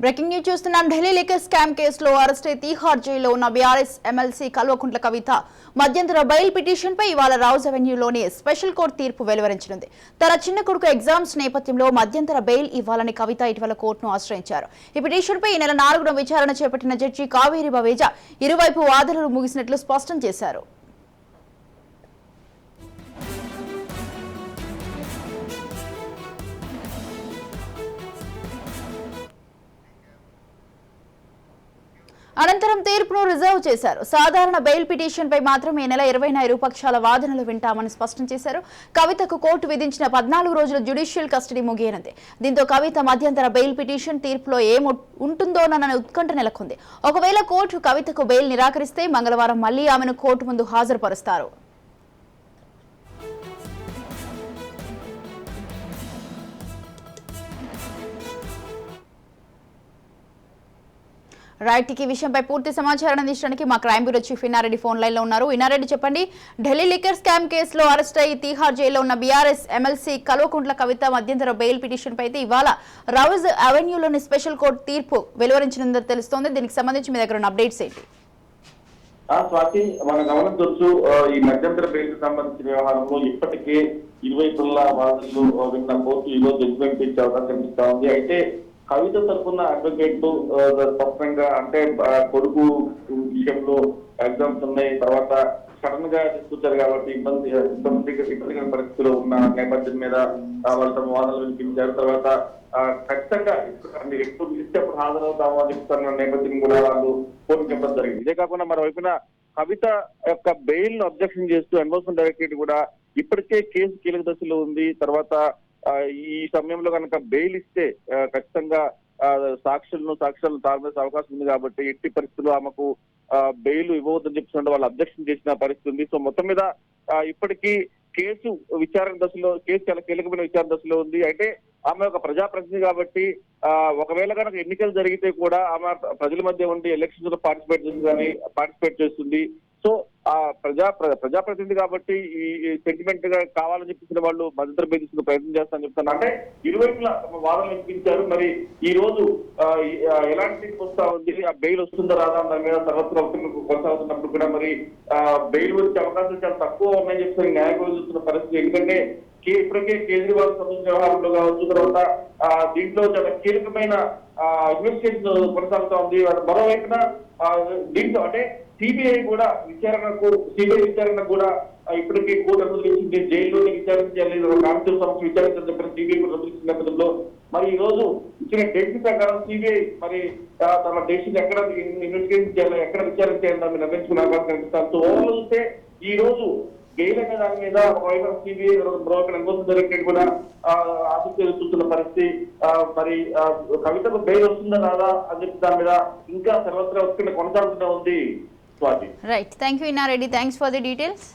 Breaking news చూస్తున్నాం. Delhi liquor scam కేసులో arrest అయి తీహార్ జైల్లో ఉన్న బీఆర్ఎస్ ఎమ్మెల్సీ కల్వకుంట్ల కవిత మధ్యంతర బెయిల్ పిటిషన్ పై ఇవాళ రౌజ్ అవెన్యూలోని స్పెషల్ కోర్టు తీర్పు వెలువరించనుంది. తన చిన్న కొడుకు ఎగ్జామ్స్ నేపథ్యంలో మధ్యంతర బెయిల్ ఇవ్వాలని కవిత ఇటీవల కోర్టును ఆశ్రయించారు. ఈ పిటిషన్ పై ఈ నెల 4న విచారణ చేపట్టిన జడ్జి కావేరి బవేజా ఇరువైపు వాదనలు ముగిసినట్లు స్పష్టం చేశారు. అనంతరం తీర్పును రిజర్వ్ చేశారు. సాధారణ బెయిల్ పిటిషన్ పై మాత్రం ఈ నెల 20న ఇరుపక్షాల వాదనలు వింటామని స్పష్టం చేశారు. కవితకు కోర్టు విధించిన 14 రోజుల జ్యుడిషియల్ కస్టడీ ముగియనుంది. దీంతో కవిత మధ్యంతర బెయిల్ పిటిషన్ తీర్పులో ఉంటుందోనన్న ఉత్కంఠ నెలకొంది. ఒకవేళ కోర్టు కవితకు బెయిల్ నిరాకరిస్తే మంగళవారం మళ్లీ ఆమెను కోర్టు ముందు హాజరుపరుస్తారు. రైట్, ఈ విషయంపై పూర్తి సమాచారం అందించడానికి మా crime bureau chief Inna Reddy phone line లో ఉన్నారు. ఇన్నారెడ్డి, చెప్పండి. ఢిల్లీ లిక్కర్ స్కామ్ కేసులో అరెస్ట్ అయ్యి తీహార్ జైల్లో ఉన్న బీఆర్ఎస్ ఎమ్మెల్సీ కల్వకుంట్ల కవిత మధ్యంతర బెయిల్ పిటిషన్ పై ఇవాళ రౌజ్ అవెన్యూలోని స్పెషల్ కోర్టు తీర్పు వెలువరించినందుకు తెలుస్తోంది. దీనికి సంబంధించి మీ దగ్గర ఉన్న అప్డేట్స్ ఏంటి? స్వాతి, మన గమనించవచ్చు, ఈ మధ్యంతర బెయిల్ సంబంధించిన వ్యవహారంలో ఇప్పటికే ఇరువైపుల వాదనలు విన్న కోర్టు ఈరోజు జడ్జిమెంట్ ఇచ్చే అవకాశం కనిపిస్తా ఉంది. అయితే కవిత తరఫున అడ్వకేట్లు స్పష్టంగా అంటే కొడుకు విషయంలో ఎగ్జామ్స్ ఉన్నాయి, తర్వాత సడన్ గా తీసుకొచ్చారు కాబట్టి ఇబ్బందికర పరిస్థితిలో ఉన్న నేపథ్యం మీద వాళ్ళు తమ వాదనలు వినిపించారు. తర్వాత ఖచ్చితంగా ఎక్కువ పిలిస్తే అప్పుడు హాజరవుతాము అని చెప్తున్న నేపథ్యం కూడా వాళ్ళు కోర్టు చెప్పడం జరిగింది. ఇదే కాకుండా మరోవైపున కవిత యొక్క బెయిల్ ను అబ్జెక్షన్ చేస్తూ ఎన్ఫోర్స్మెంట్ డైరెక్టరేట్ కూడా ఇప్పటికే కేసు కీలక దశలో ఉంది. తర్వాత ఈ సమయంలో కనుక బెయిల్ ఇస్తే ఖచ్చితంగా సాక్షులను తాగేసే అవకాశం ఉంది కాబట్టి ఎట్టి పరిస్థితుల్లో ఆమెకు బెయిల్ ఇవ్వవద్దని చెప్పినట్టు వాళ్ళు అబ్జెక్షన్ చేసిన పరిస్థితి ఉంది. సో మొత్తం మీద ఇప్పటికీ కేసు విచారణ దశలో, కేసు చాలా కీలకమైన విచారణ దశలో ఉంది. అయితే ఆమె ఒక ప్రజాప్రతినిధి కాబట్టి ఒకవేళ కనుక ఎన్నికలు జరిగితే కూడా ఆమె ప్రజల మధ్య ఉండి ఎలక్షన్స్ లో పార్టిసిపేట్ చేస్తుంది. సో ఆ ప్రజాప్రతినిధి కాబట్టి ఈ సెంటిమెంట్ గా కావాలని చెప్పిన వాళ్ళు మద్దతు బెదిరిస్తున్న ప్రయత్నం చేస్తారని చెప్తాను. అంటే ఇరువైపులా తమ వాదన వినిపించారు. మరి ఈ రోజు ఎలాంటి తీర్పు వస్తా ఉంది, ఆ బెయిల్ వస్తుందా రాదా దాని మీద తర్వాత కొనసాగుతున్నప్పుడు కూడా మరి బెయిల్ వచ్చే అవకాశాలు చాలా తక్కువ ఉన్నాయని చెప్పి న్యాయవాదులు చూస్తున్న పరిస్థితి. ఎందుకంటే ఇప్పటికే కేజ్రీవాల్ సంబంధించిన వ్యవహారంలో కావచ్చు, తర్వాత దీంట్లో చాలా కీలకమైన ఇన్వెస్టిగేషన్ కొనసాగుతా ఉంది. మరోవైపున దీంట్లో అంటే సిబిఐ విచారణ కూడా ఇప్పటికే కోర్టు అనుమతించింది. జైల్లోనే విచారించాలి, కానిస్టేబుల్ సమస్య విచారించాలని చెప్పిన సిబిఐ కూడా అనుమతించిన నేపథ్యంలో మరి ఈ రోజు ఇచ్చిన డెసిషన్ ప్రకారం సిబిఐ మరి తమ డెసిషన్ ఎక్కడ ఇన్వెస్టిగేషన్ చేయాలి, ఎక్కడ విచారణ చేయాలని నిర్ణయించుకునే అవకాశం కనిపిస్తారు. సో ఓవరాల్ చూస్తే ఈ రోజు బెయిల్ అనే దాని మీద ఒకవైపు సిబిఐ ఎన్ఫోర్స్మెంట్ డైరెక్టరేట్ కూడా ఆసక్తి చూస్తున్న పరిస్థితి. మరి కవితకు బెయిల్ వస్తుందా రాదా అని చెప్పి దాని మీద ఇంకా సర్వత్రా కొనసాగుతూనే ఉంది. Right, thank you Inna Reddy, thanks for the details.